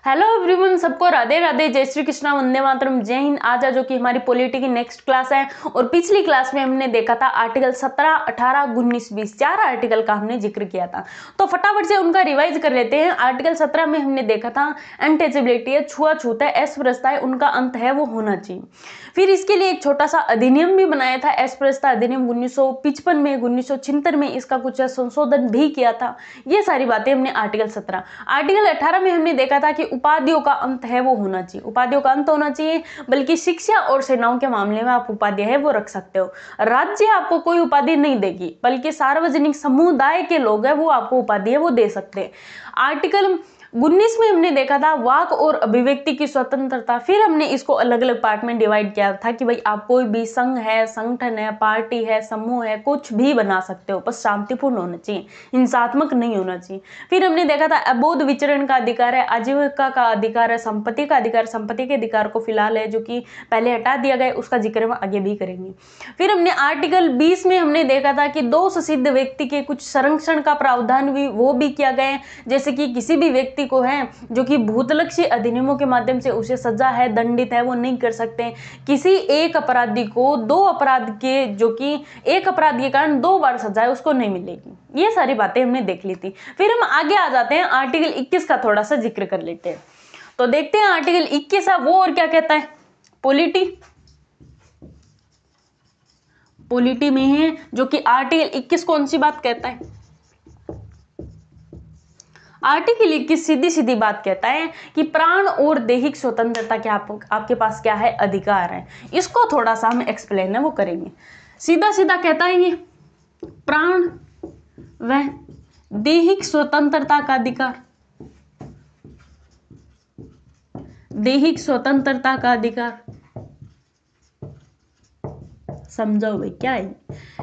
Hello everyone, सबको राधे राधे, जय श्री कृष्णा, वंदे मातरम, जय हिंद। आज जो कि हमारी पॉलिटी की नेक्स्ट क्लास है और पिछली क्लास में हमने देखा था आर्टिकल 17, 18, 19, 20 चार आर्टिकल का हमने जिक्र किया था। तो फटाफट से उनका रिवाइज कर लेते हैं। आर्टिकल 17 में हमने देखा था अनटचेबिलिटी है, छुआछूत है, अस्पृश्यता है, उनका अंत है वो होना चाहिए। फिर इसके लिए एक छोटा सा अधिनियम भी बनाया था, अस्पृश्यता अधिनियम 1955 में, 1976 में इसका कुछ संशोधन भी किया था। ये सारी बातें हमने आर्टिकल 17। आर्टिकल 18 में हमने देखा था कि उपाधियों का अंत है वो होना चाहिए, उपाधियों का अंत होना चाहिए, बल्कि शिक्षा और सेनाओं के मामले में आप उपाधि है वो रख सकते हो। राज्य आपको कोई उपाधि नहीं देगी, बल्कि सार्वजनिक समुदाय के लोग हैं वो आपको उपाधि है वो दे सकते हैं। आर्टिकल 19 में हमने देखा था वाक और अभिव्यक्ति की स्वतंत्रता। फिर हमने इसको अलग अलग पार्ट में डिवाइड किया था कि भाई आप कोई भी संघ है, संगठन है, पार्टी है, समूह है, कुछ भी बना सकते हो, बस शांतिपूर्ण होना चाहिए, हिंसात्मक नहीं होना चाहिए। फिर हमने देखा था अबोध विचरण का अधिकार है, आजीविका का अधिकार है, संपत्ति का अधिकार, संपत्ति के अधिकार को फिलहाल है जो कि पहले हटा दिया गया, उसका जिक्र हम आगे भी करेंगे। फिर हमने आर्टिकल 20 में हमने देखा था कि दोष सिद्ध व्यक्ति के कुछ संरक्षण का प्रावधान भी वो भी किया गया है, जैसे कि किसी भी व्यक्ति को है जो कि भूतलक्षी अधिनियमों के माध्यम से उसे सजा है, दंडित है, वो नहीं कर सकते। किसी एक अपराधी को दो अपराध के, जो कि एक अपराध के कारण 2 बार सजा है, उसको नहीं मिलेगी। ये सारी बातें हमने देख ली थी। फिर हम आगे आ जाते हैं, आर्टिकल 21 का थोड़ा सा जिक्र कर लेते हैं। तो देखते हैं आर्टिकल 21 है वो और क्या कहता है। पॉलिटी में है जो कि आर्टिकल 21 कौन सी बात कहता है। आर्टिकल 21 सीधी सीधी बात कहता है कि प्राण और दैहिक स्वतंत्रता के आपके पास क्या है, अधिकार है। इसको थोड़ा सा हम एक्सप्लेन है वो करेंगे। सीधा सीधा कहता है ये प्राण व दैहिक स्वतंत्रता का अधिकार, दैहिक स्वतंत्रता का अधिकार। समझो भाई क्या है।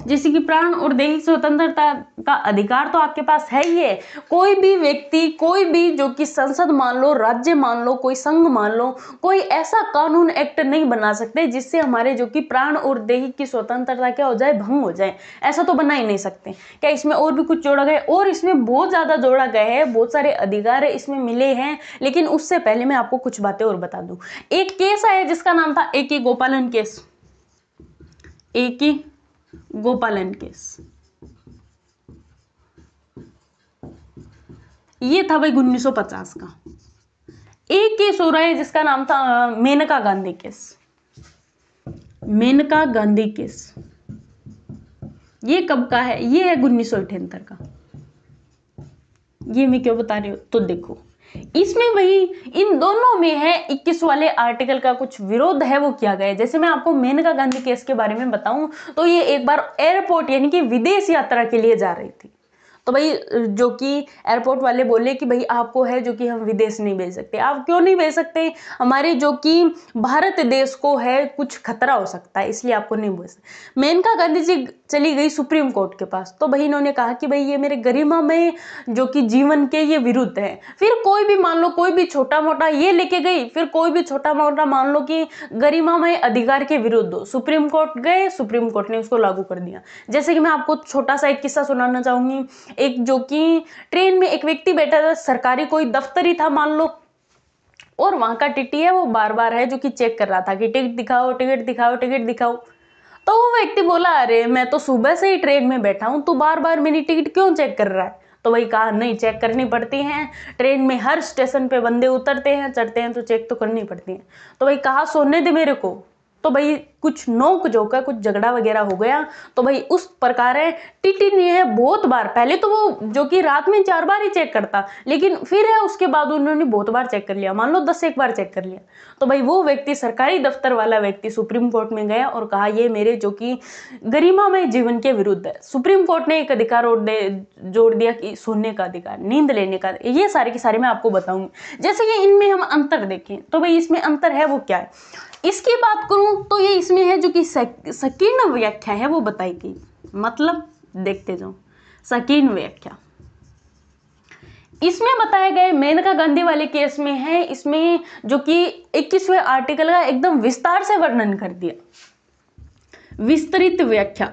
जैसे कि प्राण और दैहिक स्वतंत्रता का अधिकार तो आपके पास है ही है। कोई भी व्यक्ति, कोई भी जो कि संसद मान लो, राज्य मान लो, कोई संघ मान लो, कोई ऐसा कानून एक्ट नहीं बना सकते जिससे हमारे जो कि प्राण और दैहिक की स्वतंत्रता क्या हो जाए, भंग हो जाए। ऐसा तो बना ही नहीं सकते। क्या इसमें और भी कुछ जोड़ा गया? और इसमें बहुत ज्यादा जोड़ा गया है, बहुत सारे अधिकार इसमें मिले हैं। लेकिन उससे पहले मैं आपको कुछ बातें और बता दूं। एक केस है जिसका नाम था ए के गोपालन केस, ए के गोपालन केस। ये था भाई 1950 का। एक केस हो रहा है जिसका नाम था मेनका गांधी केस, मेनका गांधी केस। ये कब का है? ये है 1978 का। ये मैं क्यों बता रही हूं तो देखो, इसमें वही इन दोनों में है 21 वाले आर्टिकल का कुछ विरोध है वो किया गया है। जैसे मैं आपको मेनका गांधी केस के बारे में बताऊं तो ये एक बार एयरपोर्ट यानी कि विदेश यात्रा के लिए जा रही थी। तो भाई जो कि एयरपोर्ट वाले बोले कि भाई आपको है जो कि हम विदेश नहीं भेज सकते। आप क्यों नहीं भेज सकते? हमारे जो कि भारत देश को है कुछ खतरा हो सकता है, इसलिए आपको नहीं भेज सकते। मेनका गांधी जी चली गई सुप्रीम कोर्ट के पास। तो भाई इन्होंने कहा कि भाई ये मेरे गरिमा में जो कि जीवन के ये विरुद्ध है। फिर कोई भी मान लो, कोई भी छोटा मोटा ये लेके गई, फिर कोई भी छोटा मोटा मान लो कि गरिमा में अधिकार के विरुद्ध हो, सुप्रीम कोर्ट गए, सुप्रीम कोर्ट ने उसको लागू कर दिया। जैसे कि मैं आपको छोटा सा एक किस्सा सुनाना चाहूंगी। एक जो कि ट्रेन में एक व्यक्ति बैठा था, सरकारी कोई दफ्तर ही था मान लो, और वहां का टीटी है वो बार बार है जो कि चेक कर रहा था कि टिकट दिखाओ, टिकट दिखाओ, टिकट दिखाओ। तो वो व्यक्ति बोला, अरे मैं तो सुबह से ही ट्रेन में बैठा हूं, तू बार बार मेरी टिकट क्यों चेक कर रहा है? तो वही कहा, नहीं चेक करनी पड़ती है, ट्रेन में हर स्टेशन पे बंदे उतरते हैं, चढ़ते हैं, तो चेक तो करनी पड़ती है। तो वही कहा, सोने दे मेरे को। तो भाई कुछ नोक झोंका, कुछ झगड़ा वगैरह हो गया। तो भाई उस प्रकार है टीटी ने है बहुत बार, पहले तो वो जो कि रात में 4 बार ही चेक करता, लेकिन फिर है उसके बाद उन्होंने बहुत बार चेक कर लिया, मान लो 10 बार चेक कर लिया। तो भाई वो व्यक्ति, सरकारी दफ्तर वाला व्यक्ति, सुप्रीम कोर्ट में गया और कहा ये मेरे जो कि गरिमा में जीवन के विरुद्ध है। सुप्रीम कोर्ट ने एक अधिकार और जोड़ दिया कि सोने का अधिकार, नींद लेने का। ये सारे के सारे मैं आपको बताऊंगी। जैसे कि इनमें हम अंतर देखें तो भाई इसमें अंतर है वो क्या है। इसकी बात करूं तो ये इसमें है जो कि संकीर्ण व्याख्या है वो बताई गई। मतलब देखते जाओ, संकीर्ण व्याख्या इसमें बताए गए मेनका गांधी वाले केस में है। इसमें जो कि 21वें आर्टिकल का एकदम विस्तार से वर्णन कर दिया, विस्तृत व्याख्या।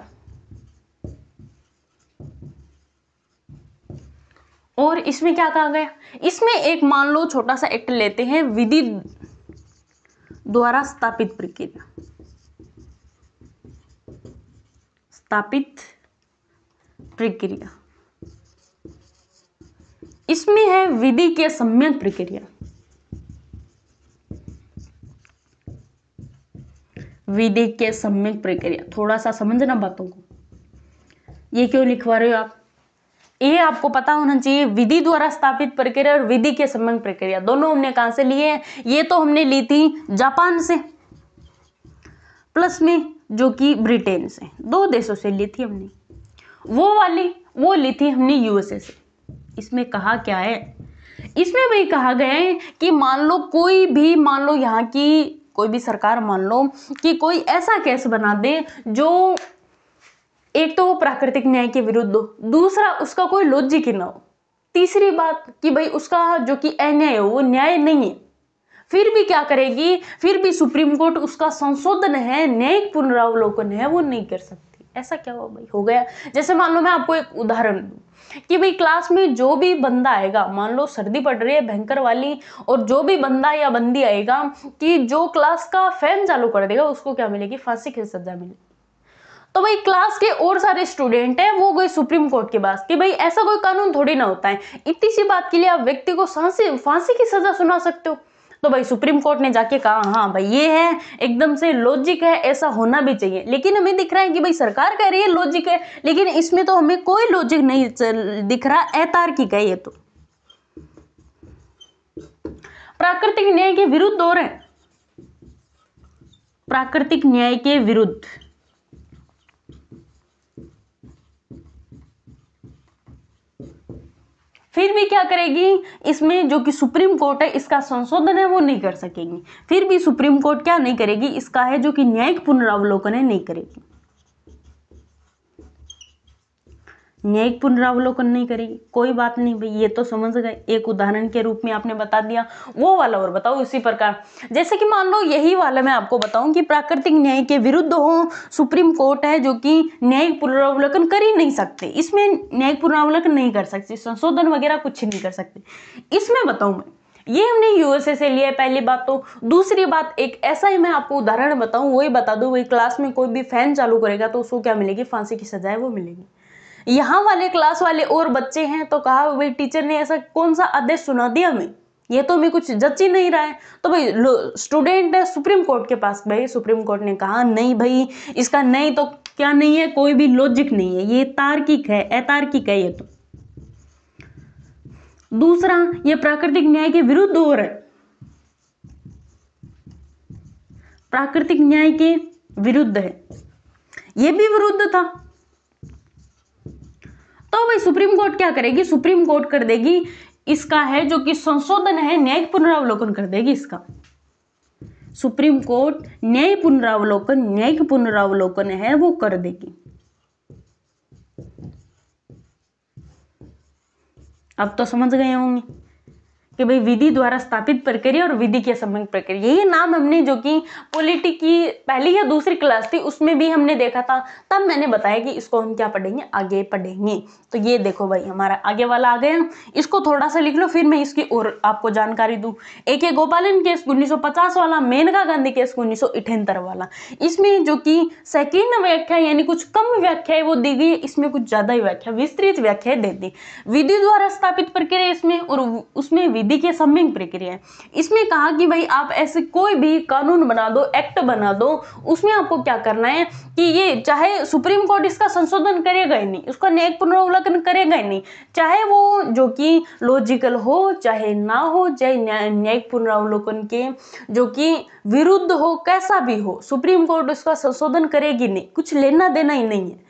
और इसमें क्या कहा गया, इसमें एक मान लो छोटा सा एक्ट लेते हैं, विधि द्वारा स्थापित प्रक्रिया, स्थापित प्रक्रिया, इसमें है विधि के सम्यक प्रक्रिया, विधि के सम्यक प्रक्रिया। थोड़ा सा समझना बातों को, ये क्यों लिखवा रहे हो आप, ये आपको पता होना चाहिए। विधि द्वारा स्थापित प्रक्रिया और विधि के सम्यक प्रक्रिया दोनों हमने कहां से लिए हैं, ये तो हमने ली थी जापान से, प्लस में जो कि ब्रिटेन से, 2 देशों से ली थी हमने। वो ली थी हमने यूएसए से। इसमें कहा क्या है, इसमें भी कहा गया है कि मान लो कोई भी, मान लो यहाँ की कोई भी सरकार मान लो कि कोई ऐसा केस बना दे जो एक तो वो प्राकृतिक न्याय के विरुद्ध हो, दूसरा उसका कोई लॉजिक ही ना हो, तीसरी बात कि भाई उसका जो कि अन्याय हो वो न्याय नहीं है, फिर भी क्या करेगी, फिर भी सुप्रीम कोर्ट उसका संशोधन है, न्यायिक पुनरावलोकन है, वो नहीं कर सकती। ऐसा क्या हुआ भाई, हो गया। जैसे मान लो मैं आपको एक उदाहरण दूं कि भाई क्लास में जो भी बंदा आएगा, मान लो सर्दी पड़ रही है भयंकर वाली, और जो भी बंदा या बंदी आएगा कि जो क्लास का फैन चालू कर देगा उसको क्या मिलेगी, फांसी की सजा मिलेगी। तो भाई क्लास के और सारे स्टूडेंट हैं, वो गए सुप्रीम कोर्ट के पास कि भाई ऐसा कोई कानून थोड़ी ना होता है, इतनी सी बात के लिए आप व्यक्ति को फांसी की सजा सुना सकते हो। तो भाई सुप्रीम कोर्ट ने जाके कहा हाँ भाई ये है, एकदम से लॉजिक है, ऐसा होना भी चाहिए। लेकिन हमें दिख रहा है कि भाई सरकार कह रही है लॉजिक है, लेकिन इसमें तो हमें कोई लॉजिक नहीं दिख रहा, अतार्किक है ये तो। प्राकृतिक न्याय के विरुद्ध हो रहे हैं, प्राकृतिक न्याय के विरुद्ध। फिर भी क्या करेगी, इसमें जो कि सुप्रीम कोर्ट है इसका संशोधन है वो नहीं कर सकेगी, फिर भी सुप्रीम कोर्ट क्या नहीं करेगी, इसका है जो कि न्यायिक पुनरावलोकन है नहीं करेगी, न्यायिक पुनरावलोकन नहीं करेगी। कोई बात नहीं भाई, ये तो समझ गए, एक उदाहरण के रूप में आपने बता दिया। वो वाला और बताओ इसी प्रकार, जैसे कि मान लो यही वाला मैं आपको बताऊं कि प्राकृतिक न्याय के विरुद्ध हो, सुप्रीम कोर्ट है जो कि न्यायिक पुनरावलोकन कर ही नहीं सकते, इसमें न्यायिक पुनरावलोकन नहीं कर सकते, संशोधन वगैरह कुछ नहीं कर सकते। इसमें बताऊं मैं, ये हमने यूएसए से लिया है पहली बात तो। दूसरी बात, एक ऐसा ही मैं आपको उदाहरण बताऊं, वही बता दूं, वही क्लास में कोई भी फैन चालू करेगा तो उसको क्या मिलेगी, फांसी की सजा है वो मिलेगी। यहाँ वाले क्लास वाले और बच्चे हैं तो कहा भाई टीचर ने ऐसा कौन सा आदेश सुना दिया हमें, ये तो हमें कुछ जच ही नहीं रहा है। तो भाई स्टूडेंट है सुप्रीम कोर्ट के पास गए, सुप्रीम कोर्ट ने कहा नहीं भाई इसका नहीं तो क्या नहीं है, कोई भी लॉजिक नहीं है, ये तार्किक है, अतार्किक है ये तो। दूसरा, ये प्राकृतिक न्याय के विरुद्ध हो रहा है, प्राकृतिक न्याय के विरुद्ध है, ये भी विरुद्ध था। तो भाई सुप्रीम कोर्ट क्या करेगी, सुप्रीम कोर्ट कर देगी इसका है जो कि संशोधन है, न्यायिक पुनरावलोकन कर देगी इसका। सुप्रीम कोर्ट न्यायिक पुनरावलोकन है वो कर देगी। अब तो समझ गए होंगे कि भाई विधि द्वारा स्थापित प्रक्रिया और विधि के सम्यक प्रक्रिया, यही नाम हमने जो कि पॉलिटी की पहली या दूसरी क्लास थी उसमें भी हमने देखा था, तब मैंने बताया कि इसको हम क्या पढ़ेंगे, आगे पढ़ेंगे। तो ये देखो भाई हमारा आगे वाला आ गया, इसको थोड़ा सा लिख लो फिर मैं इसकी और आपको जानकारी दूं। A.K. गोपालन केस 1950 वाला, मेनका गांधी केस 1978 वाला, इसमें जो कि सेकेंड व्याख्या यानी कुछ कम व्याख्या वो दी गई, इसमें कुछ ज्यादा ही व्याख्या, विस्तृत व्याख्या दे दी। विधि द्वारा स्थापित प्रक्रिया इसमें, और उसमें विधि के सम्यक प्रक्रिया है। इसमें कहा कि भाई आप ऐसे कोई भी कानून बना दो, एक्ट बना दो, उसमें आपको क्या करना है कि ये चाहे सुप्रीम कोर्ट इसका संशोधन करेगा ही नहीं, उसका न्यायिक पुनरावलोकन करेगा ही नहीं, चाहे वो जो कि लॉजिकल हो चाहे ना हो, चाहे न्यायिक पुनरावलोकन के जो कि विरुद्ध हो, कैसा भी हो, सुप्रीम कोर्ट उसका संशोधन करेगी नहीं, कुछ लेना देना ही नहीं है।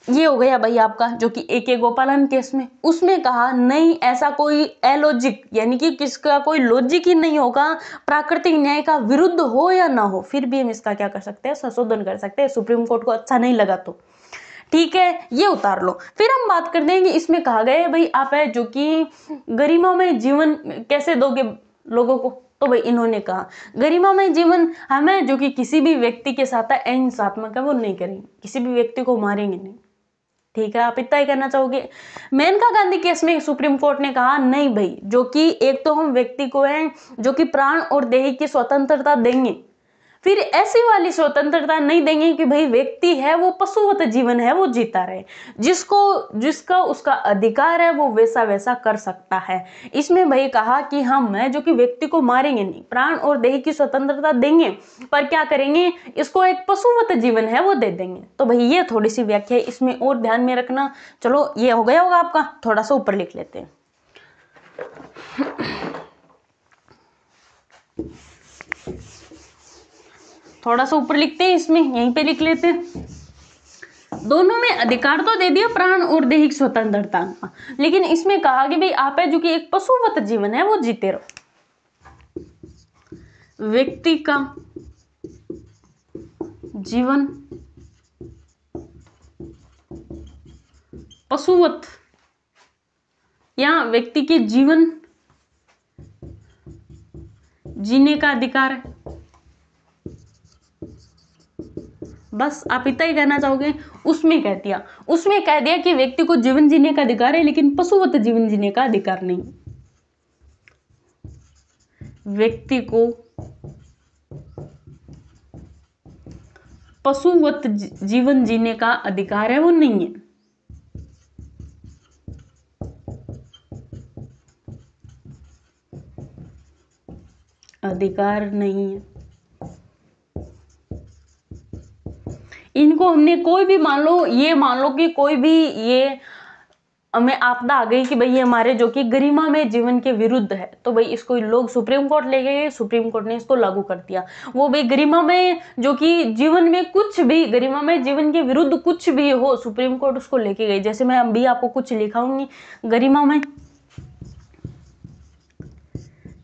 ये हो गया भाई आपका जो कि A.K. गोपालन केस में, उसमें कहा नहीं ऐसा कोई अलॉजिक यानी कि किसका कोई लॉजिक ही नहीं होगा, प्राकृतिक न्याय का विरुद्ध हो या ना हो, फिर भी हम इसका क्या कर सकते हैं, संशोधन कर सकते हैं। सुप्रीम कोर्ट को अच्छा नहीं लगा तो ठीक है, ये उतार लो। फिर हम बात कर देंगे, इसमें कहा गया है भाई आप है जो कि गरिमामय जीवन कैसे दोगे लोगों को, तो भाई इन्होंने कहा गरिमामय जीवन हमें जो कि किसी भी व्यक्ति के साथ अहिंसात्मक है वो नहीं करेंगे, किसी भी व्यक्ति को मारेंगे नहीं, ठीक है, आप इतना ही कहना चाहोगे। मेनका गांधी केस में सुप्रीम कोर्ट ने कहा नहीं भाई, जो कि एक तो हम व्यक्ति को है जो कि प्राण और देह की स्वतंत्रता देंगे, फिर ऐसी वाली स्वतंत्रता नहीं देंगे कि भाई व्यक्ति है वो पशुवत जीवन है वो जीता रहे, जिसका उसका अधिकार है वो वैसा वैसा कर सकता है। इसमें भाई कहा कि हम है जो कि व्यक्ति को मारेंगे नहीं, प्राण और देह की स्वतंत्रता देंगे, पर क्या करेंगे, इसको एक पशुवत जीवन है वो दे देंगे। तो भाई ये थोड़ी सी व्याख्या है, इसमें और ध्यान में रखना। चलो ये हो गया होगा आपका, थोड़ा सा ऊपर लिख लेते हैं। थोड़ा सा ऊपर लिखते हैं, इसमें यहीं पे लिख लेते हैं। दोनों में अधिकार तो दे दिया प्राण और दैहिक स्वतंत्रता का, लेकिन इसमें कहा कि भाई आप है जो कि एक पशुवत जीवन है वो जीते रहो। व्यक्ति का जीवन पशुवत या व्यक्ति के जीवन जीने का अधिकार है, बस आप इतना ही कहना चाहोगे। उसमें कह दिया कि व्यक्ति को जीवन जीने का अधिकार है लेकिन पशुवत जीवन जीने का अधिकार नहीं। व्यक्ति को पशुवत जीवन जीने का अधिकार है वो नहीं है। अधिकार नहीं है। इनको हमने कोई भी मान लो कि कोई भी ये हमें आपदा आ गई कि भाई ये हमारे जो कि गरिमा में जीवन के विरुद्ध है, तो भाई इसको लोग सुप्रीम कोर्ट ले गए, सुप्रीम कोर्ट ने इसको लागू कर दिया। वो भाई गरिमा में जो कि जीवन में कुछ भी, गरिमा में जीवन के विरुद्ध कुछ भी हो, सुप्रीम कोर्ट उसको लेके गई। जैसे मैं अभी आपको कुछ लिखाऊंगी, गरिमा में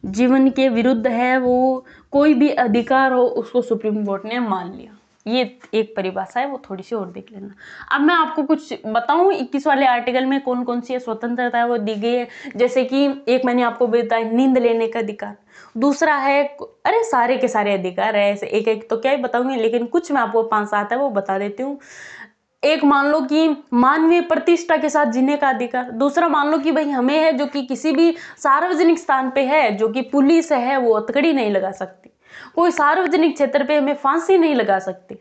जीवन के विरुद्ध है वो कोई भी अधिकार हो, उसको सुप्रीम कोर्ट ने मान लिया। ये एक परिभाषा है, वो थोड़ी सी और देख लेना। अब मैं आपको कुछ बताऊं 21 वाले आर्टिकल में कौन कौन सी स्वतंत्रता है वो दी गई है। जैसे कि एक मैंने आपको बताया नींद लेने का अधिकार, दूसरा है, अरे सारे के सारे अधिकार है, ऐसे एक एक तो क्या ही बताऊंगी, लेकिन कुछ मैं आपको 5-7 है वो बता देती हूँ। एक मान लो कि मानवीय प्रतिष्ठा के साथ जीने का अधिकार। दूसरा मान लो कि भाई हमें है जो कि किसी भी सार्वजनिक स्थान पे है, जो कि पुलिस है वो हथकड़ी नहीं लगा सकती, कोई सार्वजनिक क्षेत्र पे हमें फांसी नहीं लगा सकती।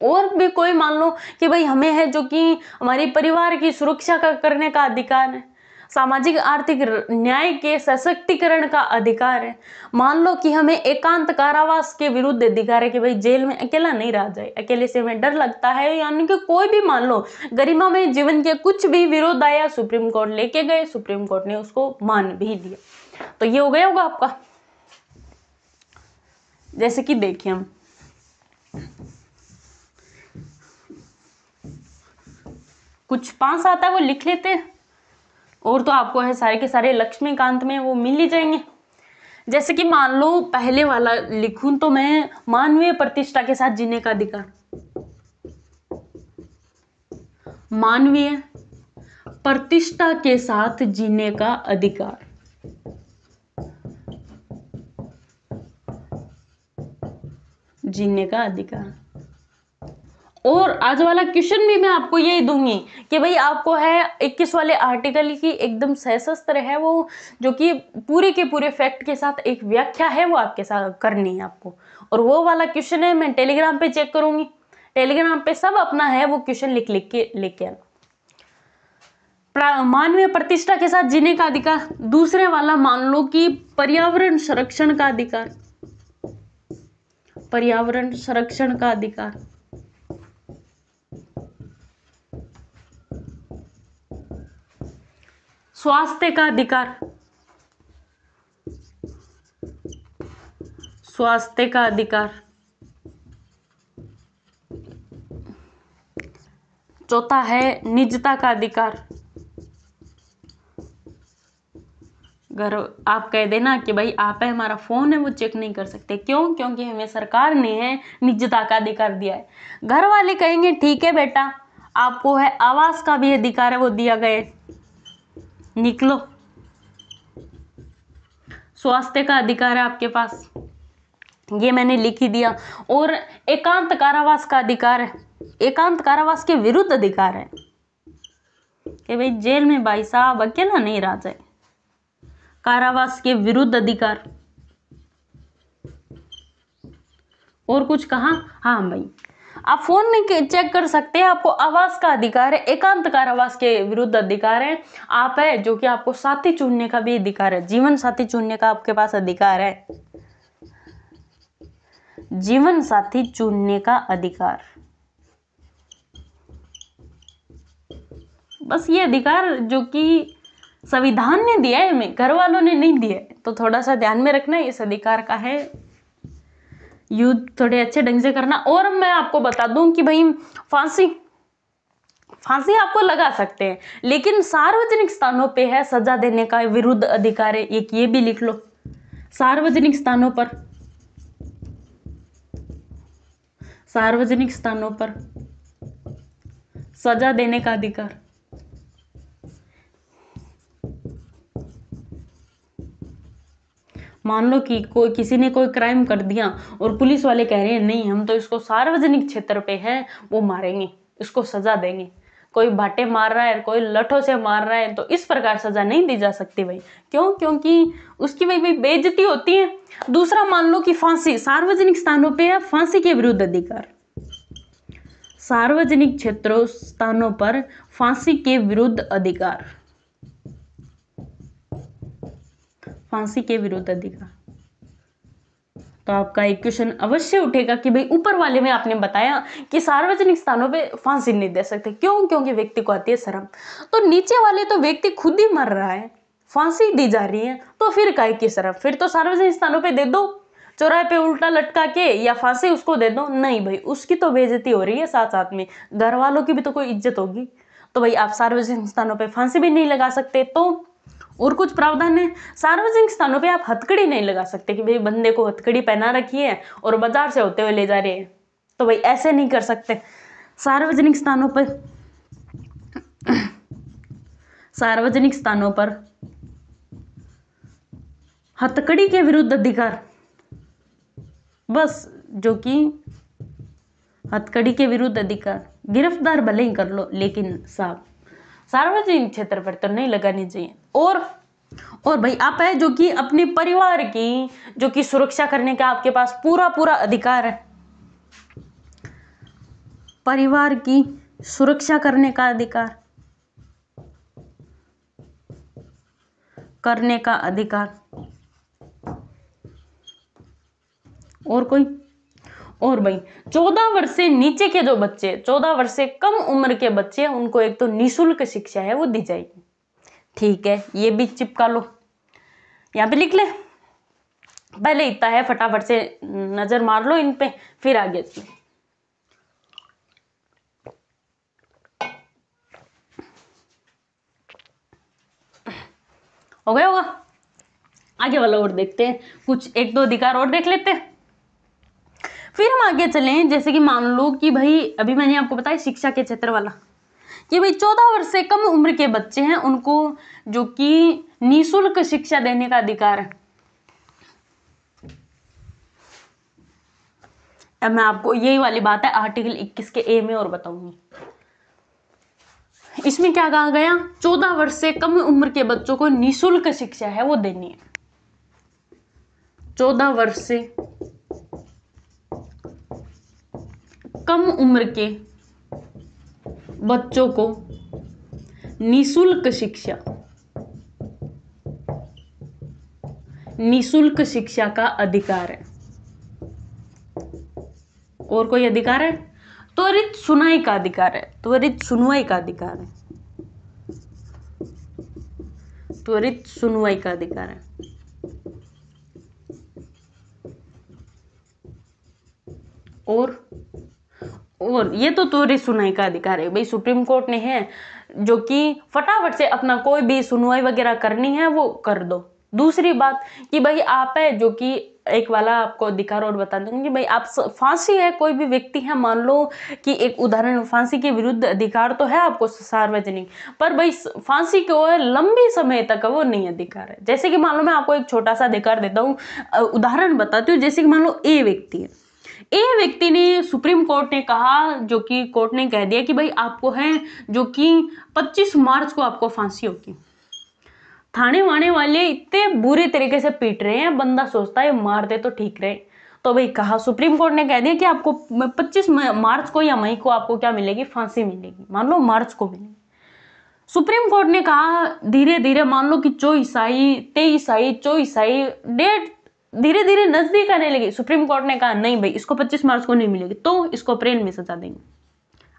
और भी कोई मान लो कि भाई हमें है जो कि हमारी परिवार की सुरक्षा का करने का अधिकार है, सामाजिक आर्थिक न्याय के सशक्तिकरण का अधिकार है। मान लो कि हमें एकांत कारावास के विरुद्ध अधिकार है कि भाई जेल में अकेला नहीं रह जाए, अकेले से हमें डर लगता है, यानी कि कोई भी मान लो गरिमा में जीवन के कुछ भी विरोध आया, सुप्रीम कोर्ट लेके गए, सुप्रीम कोर्ट ने उसको मान भी दिया। तो ये हो गया होगा आपका। जैसे कि देखिए हम कुछ 5-7 है वो लिख लेते हैं, और तो आपको है सारे के सारे लक्ष्मीकांत में वो मिल ही जाएंगे। जैसे कि मान लो पहले वाला लिखूं तो मैं मानवीय प्रतिष्ठा के साथ जीने का अधिकार, मानवीय प्रतिष्ठा के साथ जीने का अधिकार, जीने का अधिकार। और आज वाला क्वेश्चन भी मैं आपको यही दूंगी कि भाई आपको है 21 वाले आर्टिकल की एकदम सशस्त्र है वो, जो कि पूरे के पूरे फैक्ट के साथ एक व्याख्या है वो आपके साथ करनी है आपको। और वो वाला क्वेश्चन है मैं टेलीग्राम पे चेक करूंगी, टेलीग्राम पे सब अपना है वो क्वेश्चन लिख के लेके आना। मानवीय प्रतिष्ठा के साथ जीने का अधिकार। दूसरे वाला मान लो कि पर्यावरण संरक्षण का अधिकार, पर्यावरण संरक्षण का अधिकार। स्वास्थ्य का अधिकार, स्वास्थ्य का अधिकार। चौथा है निजता का अधिकार। अगर आप कह देना कि भाई आप है हमारा फोन है वो चेक नहीं कर सकते, क्यों? क्योंकि हमें सरकार ने है निजता का अधिकार दिया है। घर वाले कहेंगे ठीक है बेटा आपको है आवास का भी अधिकार है वो दिया गया है, निकलो। स्वास्थ्य का अधिकार है आपके पास, ये मैंने लिख ही दिया। और एकांत कारावास का अधिकार है, एकांत कारावास के विरुद्ध अधिकार है कि भाई जेल में भाई साहब अकेला नहीं रह जाए। कारावास के विरुद्ध अधिकार। और कुछ कहा? हाँ भाई, आप फोन में चेक कर सकते हैं, आपको आवास का अधिकार है, एकांत कारावास के विरुद्ध अधिकार है। आप है जो कि आपको साथी चुनने का भी अधिकार है, जीवन साथी चुनने का आपके पास अधिकार है, जीवन साथी चुनने का अधिकार। बस ये अधिकार जो कि संविधान ने दिया है हमें, घर वालों ने नहीं दिया है, तो थोड़ा सा ध्यान में रखना इस अधिकार का है, यूज थोड़े अच्छे ढंग से करना। और मैं आपको बता दूं कि भाई फांसी आपको लगा सकते हैं, लेकिन सार्वजनिक स्थानों पे है सजा देने का विरुद्ध अधिकार है। एक ये भी लिख लो, सार्वजनिक स्थानों पर सजा देने का अधिकार। मान लो कि किसी ने कोई क्राइम कर दिया और पुलिस वाले कह रहे हैं नहीं, हम तो इसको सार्वजनिक क्षेत्र पे है वो मारेंगे, इसको सजा देंगे। कोई भाटे मार रहा है, कोई लठों से मार रहा है, तो इस प्रकार सजा नहीं दी जा सकती भाई। क्यों? क्योंकि उसकी भाई बेइज्जती होती है। दूसरा, मान लो कि फांसी सार्वजनिक स्थानों पे है, फांसी के विरुद्ध अधिकार। सार्वजनिक क्षेत्रों स्थानों पर फांसी के विरुद्ध अधिकार, फांसी के विरुद्ध अधिकार। तो आपका एक क्वेश्चन अवश्य उठेगा कि भाई ऊपर वाले में आपने बताया कि सार्वजनिक स्थानों पे फांसी नहीं दे सकते, क्यों? क्योंकि व्यक्ति को आती है शर्म। तो नीचे वाले तो व्यक्ति खुद ही मर रहा है, फांसी दी जा रही है, तो फिर काहे की शर्म? फिर तो सार्वजनिक स्थानों पे दे दो, चौराहे पे उल्टा लटका के, या फांसी उसको दे दो। नहीं भाई, उसकी तो बेइज्जती हो रही है, साथ साथ में घर वालों की भी तो कोई इज्जत होगी। तो भाई आप सार्वजनिक स्थानों पे फांसी भी नहीं लगा सकते। तो और कुछ प्रावधान है, सार्वजनिक स्थानों पे आप हथकड़ी नहीं लगा सकते कि भाई बंदे को हथकड़ी पहना रखी है और बाजार से होते हुए ले जा रहे हैं, तो भाई ऐसे नहीं कर सकते। सार्वजनिक स्थानों पर हथकड़ी के विरुद्ध अधिकार, बस जो कि हथकड़ी के विरुद्ध अधिकार, गिरफ्तार भले ही कर लो, लेकिन साहब सार्वजनिक क्षेत्र पर तो नहीं लगानी चाहिए। और भाई आप है जो कि अपने परिवार की जो कि सुरक्षा करने का आपके पास पूरा अधिकार है, परिवार की सुरक्षा करने का अधिकार, और कोई? और भाई 14 वर्ष से नीचे के जो बच्चे, 14 वर्ष से कम उम्र के बच्चे, उनको एक तो निःशुल्क शिक्षा है वो दी जाएगी। ठीक है, ये भी चिपका लो, यहाँ पे लिख ले। पहले इतना है, फटाफट से नजर मार लो इन पे, फिर आगे चलो। हो गया होगा? आगे वाला और देखते हैं, कुछ एक दो अधिकार और देख लेते हैं, फिर हम आगे चलें। जैसे कि मान लो कि भाई अभी मैंने आपको बताया शिक्षा के क्षेत्र वाला, कि भाई 14 वर्ष से कम उम्र के बच्चे हैं, उनको जो कि निःशुल्क शिक्षा देने का अधिकार है। अब मैं आपको यही वाली बात है आर्टिकल 21 के ए में और बताऊंगी। इसमें क्या कहा गया? 14 वर्ष से कम उम्र के बच्चों को निःशुल्क शिक्षा है वो देनी है। 14 वर्ष से कम उम्र के बच्चों को निःशुल्क शिक्षा का अधिकार है। और कोई अधिकार है? त्वरित सुनवाई का अधिकार है, त्वरित सुनवाई का अधिकार है, त्वरित सुनवाई का अधिकार है। और ये तो त्वरित सुनवाई का अधिकार है भाई, सुप्रीम कोर्ट ने है जो कि फटाफट से अपना कोई भी सुनवाई वगैरह करनी है वो कर दो। दूसरी बात कि भाई आप है जो कि एक वाला आपको अधिकार और बता दूंगी, भाई आप फांसी है, कोई भी व्यक्ति है, मान लो कि एक उदाहरण, फांसी के विरुद्ध अधिकार तो है आपको सार्वजनिक, पर भाई फांसी को लंबी समय तक वो नहीं अधिकार है। जैसे कि मान लो मैं आपको एक छोटा सा अधिकार देता हूँ, उदाहरण बताती हूँ। जैसे कि मान लो ए व्यक्ति है, ए व्यक्ति ने, सुप्रीम कोर्ट ने कहा, जो कि कोर्ट ने कह दिया कि भाई आपको है जो कि 25 मार्च को आपको फांसी होगी। थाने वाने वाले इतने बुरे तरीके से पीट रहे हैं, बंदा सोचता है मार दे तो ठीक रहे। तो भाई कहा, सुप्रीम कोर्ट ने कह दिया कि आपको 25 मार्च को या मई को आपको क्या मिलेगी, फांसी मिलेगी। मान लो मार्च को मिलेगी। सुप्रीम कोर्ट ने कहा धीरे धीरे, मान लो कि 24 आई, 23 आई, 24 आई, डेट धीरे धीरे नजदीक आने लगी। सुप्रीम कोर्ट ने कहा नहीं भाई, इसको 25 मार्च को नहीं मिलेगी, तो इसको अप्रैल में सजा देंगे।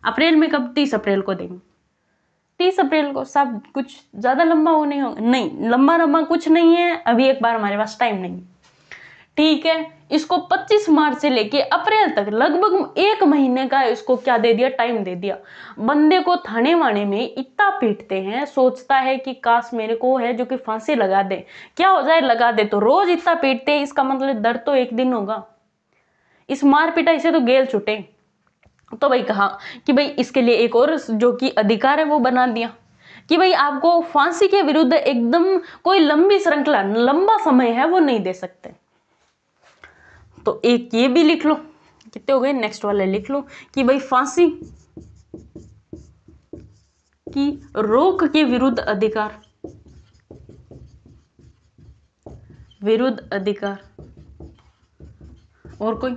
अप्रैल में कब? 30 अप्रैल को देंगे। 30 अप्रैल को। सब कुछ ज्यादा लंबा वो नहीं होगा? नहीं, लंबा कुछ नहीं है, अभी एक बार हमारे पास टाइम नहीं। ठीक है, इसको 25 मार्च से लेके अप्रैल तक लगभग 1 महीने का इसको क्या दे दिया, टाइम दे दिया। बंदे को थाने वाने में इतना पीटते हैं, सोचता है कि काश मेरे को है जो कि फांसी लगा दे, क्या हो जाए, लगा दे। तो रोज इतना पीटते हैं, इसका मतलब दर्द तो एक दिन होगा। इस मार पिटाई से तो गेल छुटे। तो भाई कहा कि भाई इसके लिए एक और जो कि अधिकार है वो बना दिया कि भाई आपको फांसी के विरुद्ध एकदम कोई लंबी श्रृंखला, लंबा समय है वो नहीं दे सकते। तो एक ये भी लिख लो, कितने हो गए, नेक्स्ट वाले लिख लो कि भाई फांसी की रोक के विरुद्ध अधिकार, विरुद्ध अधिकार। और कोई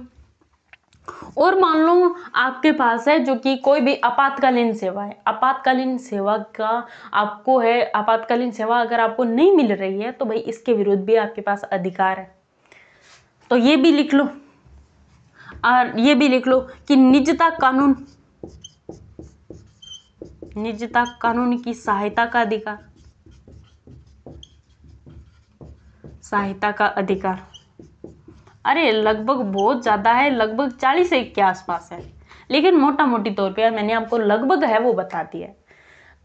और मान लो आपके पास है जो कि कोई भी आपातकालीन सेवा है, आपातकालीन सेवा का आपको है, आपातकालीन सेवा अगर आपको नहीं मिल रही है तो भाई इसके विरुद्ध भी आपके पास अधिकार है। तो ये भी लिख लो, और ये भी लिख लो कि निजता कानून, निजता कानून की सहायता का अधिकार, सहायता का अधिकार। अरे लगभग बहुत ज्यादा है, लगभग 40 के आसपास है, लेकिन मोटा मोटी तौर पे मैंने आपको लगभग है वो बता दिया है।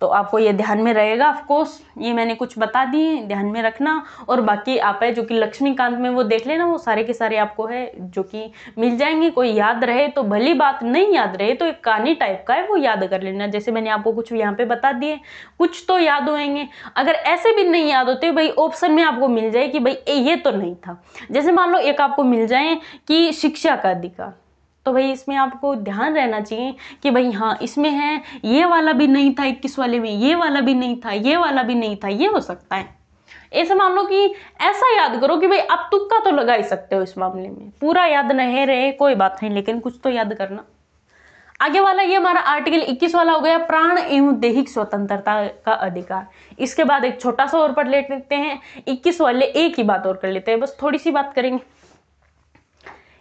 तो आपको ये ध्यान में रहेगा। ऑफ कोर्स ये मैंने कुछ बता दिए, ध्यान में रखना। और बाकी आप है जो कि लक्ष्मीकांत में वो देख लेना, वो सारे के सारे आपको है जो कि मिल जाएंगे। कोई याद रहे तो भली बात, नहीं याद रहे तो एक कहानी टाइप का है वो याद कर लेना। जैसे मैंने आपको कुछ यहाँ पे बता दिए, कुछ तो याद होंगे। अगर ऐसे भी नहीं याद होते भाई, ऑप्शन में आपको मिल जाए कि भाई ये तो नहीं था। जैसे मान लो एक आपको मिल जाए कि शिक्षा का अधिकार, तो भाई इसमें आपको ध्यान रहना चाहिए कि भाई हाँ इसमें है, ये वाला भी नहीं था 21 वाले में, ये वाला भी नहीं था, ये वाला भी नहीं था, ये हो सकता है। ऐसे मान लो कि ऐसा याद करो कि भाई आप तुक्का तो लगा ही सकते हो इस मामले में। पूरा याद नहीं रहे कोई बात नहीं, लेकिन कुछ तो याद करना। आगे वाला ये हमारा आर्टिकल 21 वाला हो गया, प्राण एवं दैहिक स्वतंत्रता का अधिकार। इसके बाद एक छोटा सा और पढ़ लेते हैं, 21 वाले एक ही बात और कर लेते हैं, बस थोड़ी सी बात करेंगे।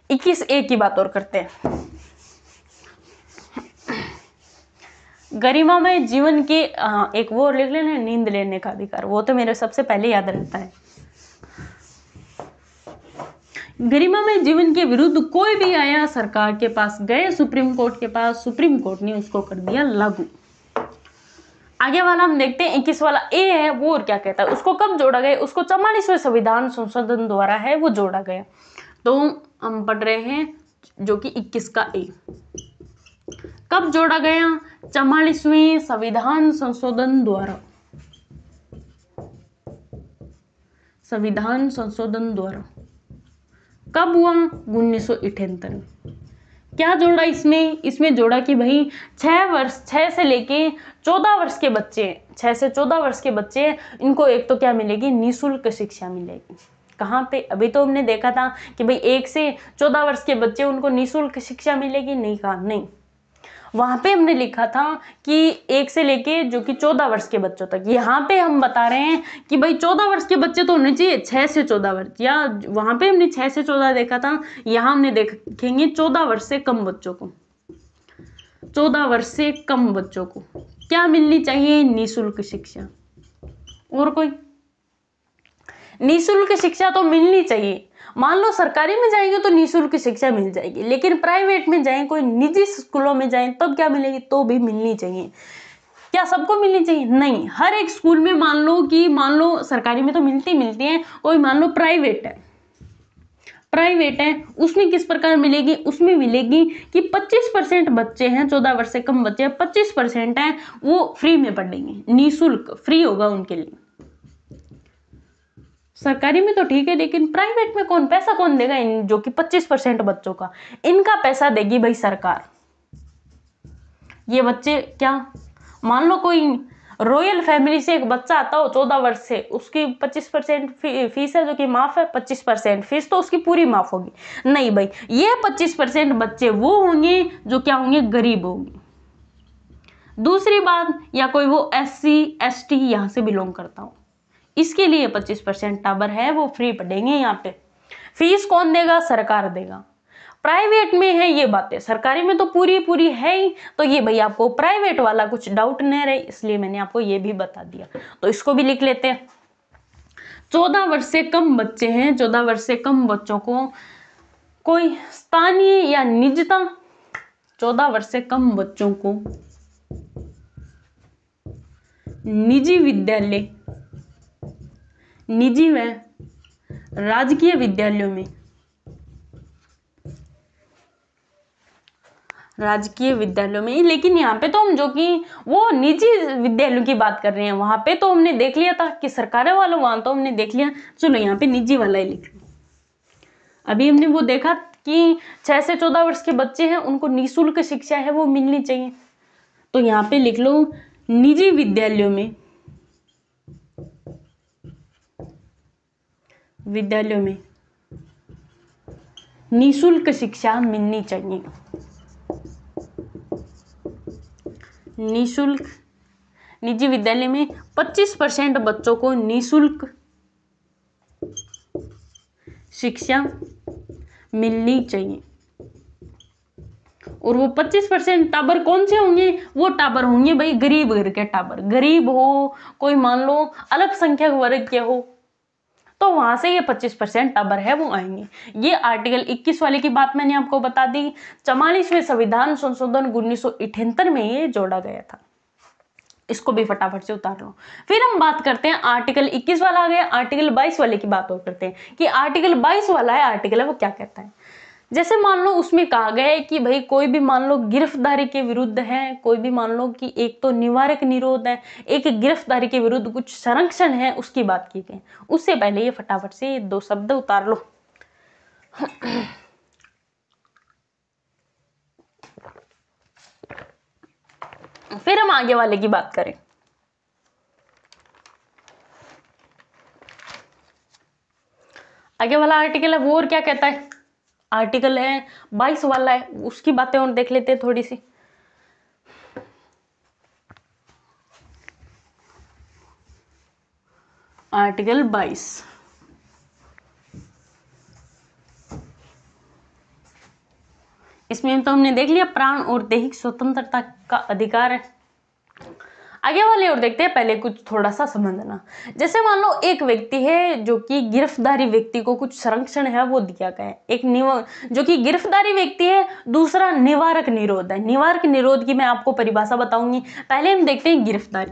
21 एक ही बात और करते हैं, गरिमा में जीवन के एक वो लिख लेना, नींद लेने का अधिकार, वो तो मेरे सबसे पहले याद रहता है। गरिमा में जीवन के विरुद्ध कोई भी आया सरकार के पास, गए सुप्रीम कोर्ट के पास, सुप्रीम कोर्ट ने उसको कर दिया लागू। आगे वाला हम देखते हैं 21 वाला ए है, वो और क्या कहता है, उसको कब जोड़ा गया, उसको 44वें संविधान संशोधन द्वारा है वो जोड़ा गया। तो हम पढ़ रहे हैं जो कि 21 का ए, कब जोड़ा गया, 44वें संविधान संशोधन द्वारा, संविधान संशोधन द्वारा। कब हुआ, 1978 में। क्या जोड़ा इसमें, इसमें जोड़ा कि भाई 6 से लेके 14 वर्ष के बच्चे, 6 से 14 वर्ष के बच्चे, इनको एक तो क्या मिलेगी, निःशुल्क शिक्षा मिलेगी। कहाँ पे, अभी तो हमने देखा था कि भाई 1 से 14 वर्ष के बच्चे उनको निःशुल्क शिक्षा मिलेगी, नहीं कहा, नहीं। वहां पे हमने लिखा था कि 1 से लेके जो कि 14 वर्ष के बच्चों तक। यहाँ पे हम बता रहे हैं कि भाई 14 वर्ष के बच्चे तो होने चाहिए, 6 से 14 वर्ष, या वहां पे हमने 6 से 14 देखा था, यहाँ हमने देखेंगे 14 वर्ष से कम बच्चों को। 14 वर्ष से कम बच्चों को क्या मिलनी चाहिए, निःशुल्क शिक्षा। और कोई निःशुल्क शिक्षा तो मिलनी चाहिए। मान लो सरकारी में जाएंगे तो निःशुल्क शिक्षा मिल जाएगी, लेकिन प्राइवेट में जाएं, कोई निजी स्कूलों में जाएं तब क्या मिलेगी, तो भी मिलनी चाहिए। क्या सबको मिलनी चाहिए, नहीं। हर एक स्कूल में मान लो सरकारी में तो मिलती है, कोई मान लो प्राइवेट है, उसमें किस प्रकार मिलेगी, उसमें मिलेगी कि 25% बच्चे हैं, 14 वर्ष से कम बच्चे हैं, 25% हैं वो फ्री में पढ़ेंगे, निःशुल्क, फ्री होगा उनके लिए। सरकारी में तो ठीक है, लेकिन प्राइवेट में कौन पैसा कौन देगा? इन जो कि 25% बच्चों का, इनका पैसा देगी भाई सरकार। ये बच्चे क्या, मान लो कोई रॉयल फैमिली से एक बच्चा आता हो 14 वर्ष से, उसकी 25% फीस है जो कि माफ है, 25% फीस तो उसकी पूरी माफ होगी? नहीं भाई, ये 25% बच्चे वो होंगे जो क्या होंगे, गरीब होंगे। दूसरी बात, या कोई वो SC ST यहां से बिलोंग करता हो, इसके लिए 25% टाबर है वो फ्री पढ़ेंगे यहाँ पे। फीस कौन देगा? सरकार देगा। प्राइवेट में है ये बातें, सरकारी में तो पूरी पूरी है ही। तो ये भाई आपको प्राइवेट वाला कुछ डाउट नहीं रहे, इसलिए मैंने आपको ये भी बता दिया। तो इसको भी लिख लेते हैं। 14 वर्ष से कम बच्चे हैं, 14 वर्ष से कम बच्चों को कोई स्थानीय या निजता, 14 वर्ष से कम बच्चों को निजी विद्यालय, निजी व राजकीय विद्यालयों में, राजकीय विद्यालयों में, लेकिन यहाँ पे तो हम जो कि वो निजी विद्यालयों की बात कर रहे हैं, वहां पे तो हमने देख लिया था कि सरकारी वालों, वहां तो हमने देख लिया। चलो यहाँ पे निजी वाला ही लिख लो। अभी हमने वो देखा कि 6 से 14 वर्ष के बच्चे हैं, उनको निःशुल्क शिक्षा है वो मिलनी चाहिए। तो यहाँ पे लिख लो निजी विद्यालयों में, निःशुल्क शिक्षा मिलनी चाहिए। निःशुल्क, निजी विद्यालय में 25% बच्चों को निःशुल्क शिक्षा मिलनी चाहिए। और वो 25% टाबर कौन से होंगे? वो टाबर होंगे भाई गरीब घर के टाबर, गरीब हो, कोई मान लो अल्पसंख्यक वर्ग के हो, तो वहां से ये 25% टाबर है वो आएंगे। ये आर्टिकल 21 वाले की बात मैंने आपको बता दी। 44वें संविधान संशोधन 1978 में ये जोड़ा गया था। इसको भी फटाफट से उतार लो। फिर हम बात करते हैं, आर्टिकल 21 वाला आ गया, आर्टिकल 22 वाले की बात और करते हैं कि आर्टिकल 22 वाला है, आर्टिकल है वो क्या कहता है। जैसे मान लो उसमें कहा गया है कि भाई कोई भी मान लो गिरफ्तारी के विरुद्ध है, कोई भी मान लो कि एक तो निवारक निरोध है, एक गिरफ्तारी के विरुद्ध कुछ संरक्षण है, उसकी बात की गई। उससे पहले ये फटाफट से 2 शब्द उतार लो। फिर हम आगे वाले की बात करें। आगे वाला आर्टिकल है वो और क्या कहता है, आर्टिकल है 22 वाला है, उसकी बातें और देख लेते हैं थोड़ी सी। आर्टिकल 22, इसमें तो हमने देख लिया प्राण और दैहिक स्वतंत्रता का अधिकार है। आगे वाले और देखते हैं, पहले कुछ थोड़ा सा समझना। जैसे मान लो एक व्यक्ति है जो कि गिरफ्तारी व्यक्ति को कुछ संरक्षण है वो दिया गया है, एक जो कि गिरफ्तारी व्यक्ति है, दूसरा निवारक निरोध है। निवारक निरोध की मैं आपको परिभाषा बताऊंगी, पहले हम देखते हैं गिरफ्तारी।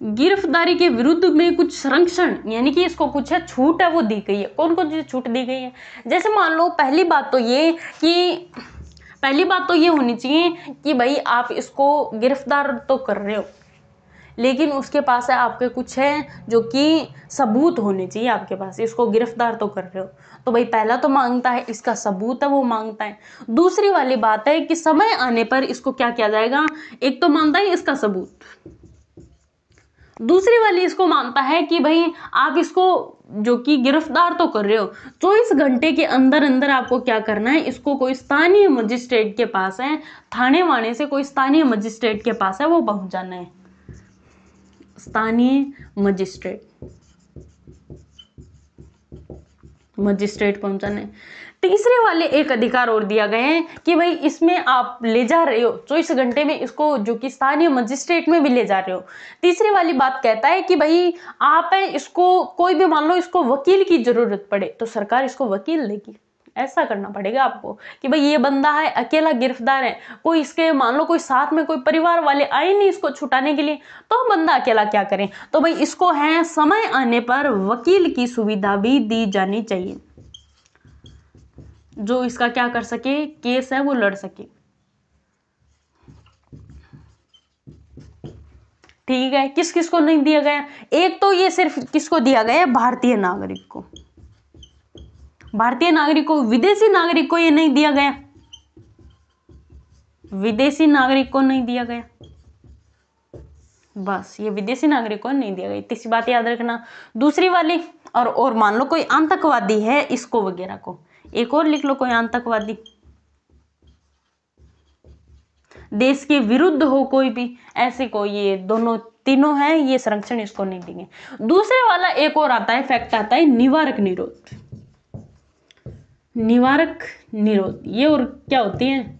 गिरफ्तारी के विरुद्ध में कुछ संरक्षण यानी कि इसको कुछ है छूट है वो दी गई है। कौन कौन सी छूट दी गई है? जैसे मान लो पहली बात तो ये होनी चाहिए कि भाई आप इसको गिरफ्तार तो कर रहे हो, लेकिन उसके पास है आपके कुछ है जो कि सबूत होने चाहिए आपके पास, इसको गिरफ्तार तो कर रहे हो। तो भाई पहला तो मांगता है इसका सबूत है वो मांगता है। दूसरी वाली बात है कि समय आने पर इसको क्या किया जाएगा, एक तो मांगता है इसका सबूत, दूसरी वाली इसको मानता है कि भाई आप इसको जो कि गिरफ्तार तो कर रहे हो, 24 घंटे के अंदर अंदर आपको क्या करना है, इसको कोई स्थानीय मजिस्ट्रेट के पास है, थाने वाने से कोई स्थानीय मजिस्ट्रेट के पास है वो पहुंचाना है, स्थानीय मजिस्ट्रेट पहुंचाना है। तीसरे वाले एक अधिकार और दिया गया है कि भाई इसमें आप ले जा रहे हो 24 घंटे में इसको जो कि स्थानीय मजिस्ट्रेट में भी ले जा रहे हो। तीसरी वाली बात कहता है कि भाई आप इसको कोई भी मान लो इसको वकील की जरूरत पड़े तो सरकार इसको वकील देगी। ऐसा करना पड़ेगा आपको कि भाई ये बंदा है अकेला गिरफ्तार है, कोई इसके मान लो कोई साथ में कोई परिवार वाले आए नहीं इसको छुटाने के लिए, तो बंदा अकेला क्या करे। तो भाई इसको है समय आने पर वकील की सुविधा भी दी जानी चाहिए, जो इसका क्या कर सके, केस है वो लड़ सके। ठीक है, किस किस को नहीं दिया गया? एक तो ये सिर्फ किसको दिया गया है? भारतीय नागरिक को। भारतीय नागरिक को, विदेशी नागरिक को ये नहीं दिया गया, विदेशी नागरिक को नहीं दिया गया, बस ये विदेशी नागरिक को नहीं दिया गया, इतनी सी बात याद रखना। दूसरी वाली, और मान लो कोई आतंकवादी है, इसको वगैरह को, एक और लिख लो, कोई आतंकवादी देश के विरुद्ध हो कोई भी, ऐसे कोई, ये दोनों तीनों हैं, ये संरक्षण इसको नहीं देंगे। दूसरे वाला एक और आता है, फैक्ट आता है, निवारक निरोध। निवारक निरोध ये और क्या होती है?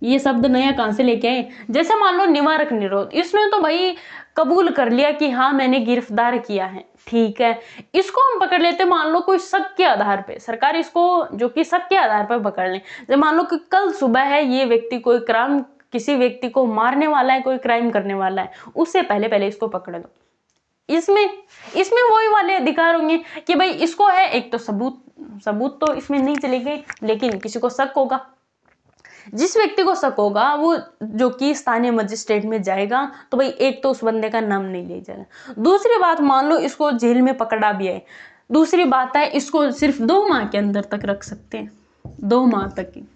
ये शब्द नया कहां से लेके आए? जैसे मान लो निवारक निरोध, इसने तो भाई कबूल कर लिया कि हाँ मैंने गिरफ्तार किया है, ठीक है, इसको हम पकड़ लेते, मान लो कोई शक के आधार पे, सरकार इसको जो कि शक के आधार पर पकड़ ले, जब मान लो कि कल सुबह है ये व्यक्ति कोई क्राइम, किसी व्यक्ति को मारने वाला है, कोई क्राइम करने वाला है, उससे पहले पहले इसको पकड़ लो। इसमें वही वाले अधिकार होंगे कि भाई इसको है, एक तो सबूत तो इसमें नहीं चलेंगे, लेकिन किसी को शक होगा, जिस व्यक्ति को शक होगा वो जो कि स्थानीय मजिस्ट्रेट में जाएगा, तो भाई एक तो उस बंदे का नाम नहीं ले जाएगा। दूसरी बात, मान लो इसको जेल में पकड़ा भी है, दूसरी बात है इसको सिर्फ 2 माह के अंदर तक रख सकते हैं, 2 माह तक की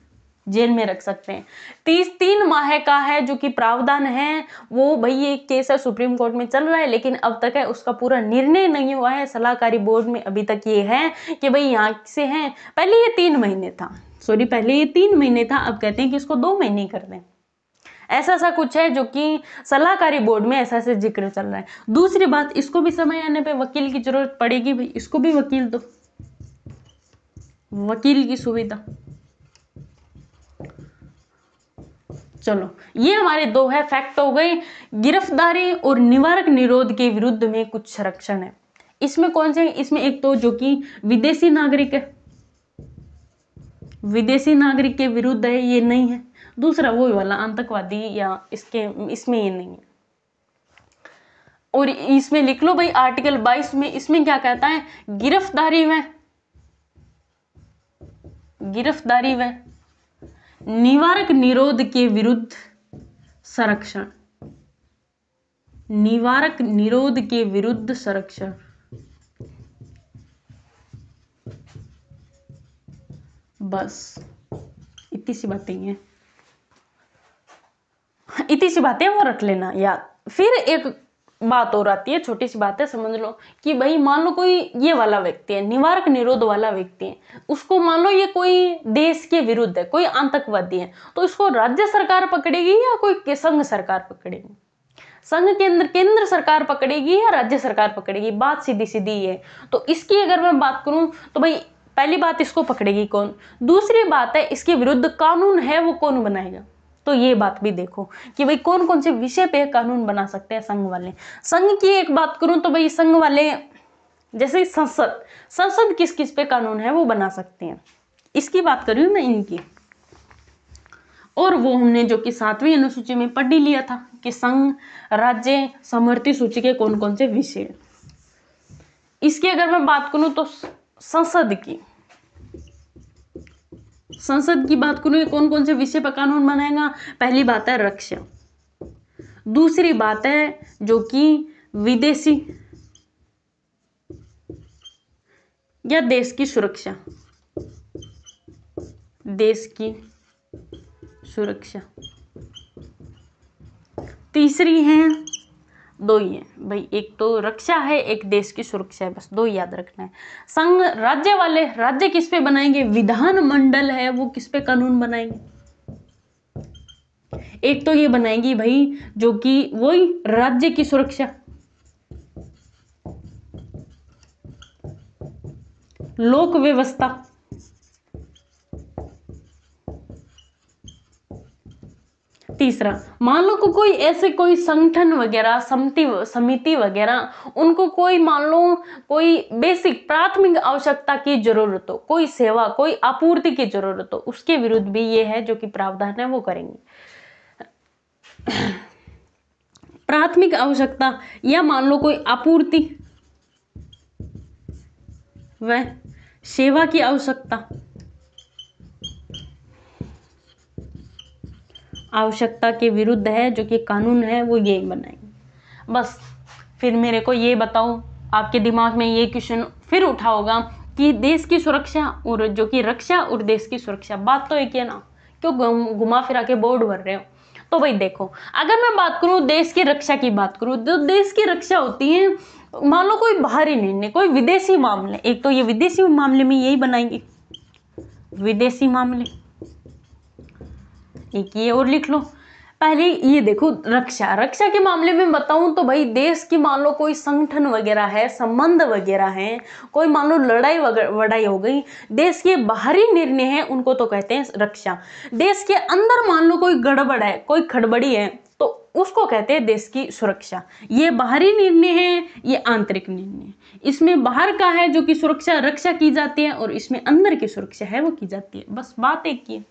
जेल में रख सकते हैं। 3 माह का है जो कि प्रावधान है, वो भाई ये केस है सुप्रीम कोर्ट में चल रहा है, लेकिन अब तक है उसका पूरा निर्णय नहीं हुआ है। सलाहकारी बोर्ड में अभी तक ये है कि भाई यहाँ से है, पहले ये 3 महीने था, पहले ये 3 महीने था, अब कहते हैं कि इसको 2 महीने कर दें, ऐसा कुछ है जो कि सलाहकारी बोर्ड में ऐसा जिक्र चल रहा है। दूसरी बात, इसको भी समय आने पे वकील की जरूरत पड़ेगी, भाई इसको भी वकील दो, वकील की सुविधा। चलो ये हमारे 2 है फैक्ट हो गए, गिरफ्तारी और निवारक निरोध के विरुद्ध में कुछ संरक्षण है। इसमें कौन से? इसमें एक तो जो कि विदेशी नागरिक है, विदेशी नागरिक के विरुद्ध है, ये नहीं है। दूसरा वही वाला आतंकवादी या इसमें ये नहीं है। और इसमें लिख लो भाई आर्टिकल 22 में, इसमें क्या कहता है? गिरफ्तारी व निवारक निरोध के विरुद्ध संरक्षण, निवारक निरोध के विरुद्ध संरक्षण। बस इतनी सी बातें हैं, इतनी सी बातें वो रख लेना याद। फिर एक बात और आती है, छोटी सी बात है, समझ लो कि भाई मान लो कोई ये वाला व्यक्ति है, निवारक निरोध वाला व्यक्ति है, उसको मान लो ये कोई देश के विरुद्ध है, कोई आतंकवादी है, तो इसको राज्य सरकार पकड़ेगी या कोई संघ सरकार पकड़ेगी? संघ के अंदर केंद्र सरकार पकड़ेगी या राज्य सरकार पकड़ेगी? बात सीधी सीधी है। तो इसकी अगर मैं बात करूं तो भाई पहली बात, इसको पकड़ेगी कौन? दूसरी बात है इसके विरुद्ध कानून है वो कौन बनाएगा? तो ये बात भी देखो कि भाई कौन कौन से विषय पे कानून बना सकते हैं संघ वाले। संघ की एक बात करूं तो भाई संघ वाले जैसे संसद किस किस पे कानून है वो बना सकते हैं, इसकी बात कर रही हूं मैं इनकी। और वो हमने जो कि 7वीं अनुसूची में पढ़ ही लिया था कि संघ राज्य समवर्ती सूची के कौन कौन से विषय। इसकी अगर मैं बात करूं तो संसद की बात करूं, कौन कौन से विषय पर कानून बनाएगा? पहली बात है रक्षा, दूसरी बात है जो कि विदेशी या देश की सुरक्षा, देश की सुरक्षा। तीसरी है, 2 ही है भाई, एक तो रक्षा है, एक देश की सुरक्षा है, बस 2 ही याद रखना है। संघ राज्य वाले, राज्य किस पे बनाएंगे? विधानमंडल है वो किस पे कानून बनाएंगे? एक तो ये बनाएंगी भाई जो कि वही राज्य की सुरक्षा, लोक व्यवस्था, तीसरा मान लो को कोई ऐसे कोई संगठन वगैरह समिति वगैरह, उनको कोई मान लो कोई बेसिक प्राथमिक आवश्यकता की जरूरत हो, कोई सेवा कोई आपूर्ति की जरूरत हो, उसके विरुद्ध भी ये है जो कि प्रावधान है वो करेंगे। प्राथमिक आवश्यकता या मान लो कोई आपूर्ति व सेवा की आवश्यकता के विरुद्ध है जो कि कानून है वो यही बनाएंगे। बस फिर मेरे को ये बताओ, आपके दिमाग में ये क्वेश्चन फिर उठा होगा कि देश की सुरक्षा और जो कि रक्षा और देश की सुरक्षा, बात तो एक ही है ना, क्यों घुमा फिरा के बोर्ड भर रहे हो। तो भाई देखो, अगर मैं बात करूं देश की रक्षा की बात करूं, तो देश की रक्षा होती है, मान लो कोई बाहरी निर्णय, कोई विदेशी मामले, एक तो ये विदेशी मामले में यही बनाएंगे, विदेशी मामले, एक ये और लिख लो। पहले ये देखो, रक्षा के मामले में बताऊं तो भाई देश की मान लो कोई संगठन वगैरह है, संबंध वगैरह है, कोई मान लो लड़ाई वड़ाई हो गई, देश के बाहरी निर्णय है, उनको तो कहते हैं रक्षा। देश के अंदर मान लो कोई गड़बड़ है, कोई खड़बड़ी है, तो उसको कहते हैं देश की सुरक्षा। ये बाहरी निर्णय है, ये आंतरिक निर्णय। इसमें बाहर का है जो कि सुरक्षा रक्षा की जाती है, और इसमें अंदर की सुरक्षा है वो की जाती है, बस बात एक ही है।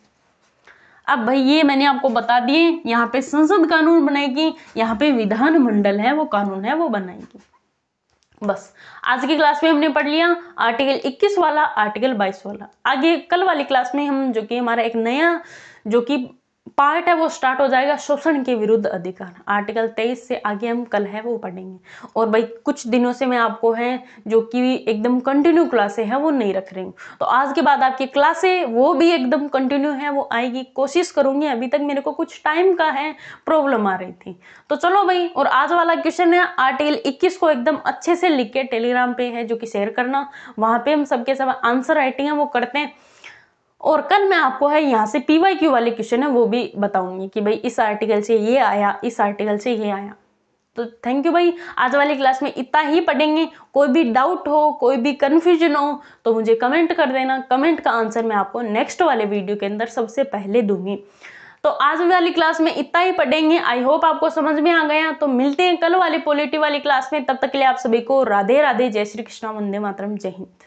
अब भाई ये मैंने आपको बता दिए, यहाँ पे संसद कानून बनाएगी, यहाँ पे विधानमंडल है वो कानून है वो बनाएगी। बस आज की क्लास में हमने पढ़ लिया आर्टिकल 21 वाला, आर्टिकल 22 वाला। आगे कल वाली क्लास में हम जो कि हमारा एक नया जो कि पार्ट है वो स्टार्ट हो जाएगा, शोषण के विरुद्ध अधिकार, आर्टिकल 23 से आगे हम कल है वो पढ़ेंगे। और भाई कुछ दिनों से मैं आपको है जो कि एकदम कंटिन्यू क्लासें है वो नहीं रख रही हूँ, तो आज के बाद आपकी क्लासें वो भी एकदम कंटिन्यू है वो आएगी, कोशिश करूंगी। अभी तक मेरे को कुछ टाइम का है प्रॉब्लम आ रही थी, तो चलो भाई। और आज वाला क्वेश्चन है आर्टिकल 21 को एकदम अच्छे से लिख के टेलीग्राम पे है जो कि शेयर करना, वहां पे हम सबके सब आंसर राइटिंग है वो करते हैं। और कल मैं आपको है यहाँ से PYQ वाले क्वेश्चन है वो भी बताऊंगी कि भाई इस आर्टिकल से ये आया, इस आर्टिकल से ये आया। तो थैंक यू भाई, आज वाली क्लास में इतना ही पढ़ेंगे। कोई भी डाउट हो, कोई भी कंफ्यूजन हो तो मुझे कमेंट कर देना, कमेंट का आंसर मैं आपको नेक्स्ट वाले वीडियो के अंदर सबसे पहले दूंगी। तो आज वाली क्लास में इतना ही पढ़ेंगे, आई होप आपको समझ में आ गया। तो मिलते हैं कल वाली पॉलिटी वाली क्लास में, तब तक के लिए आप सभी को राधे राधे, जय श्री कृष्णा, वंदे मातरम, जय हिंद।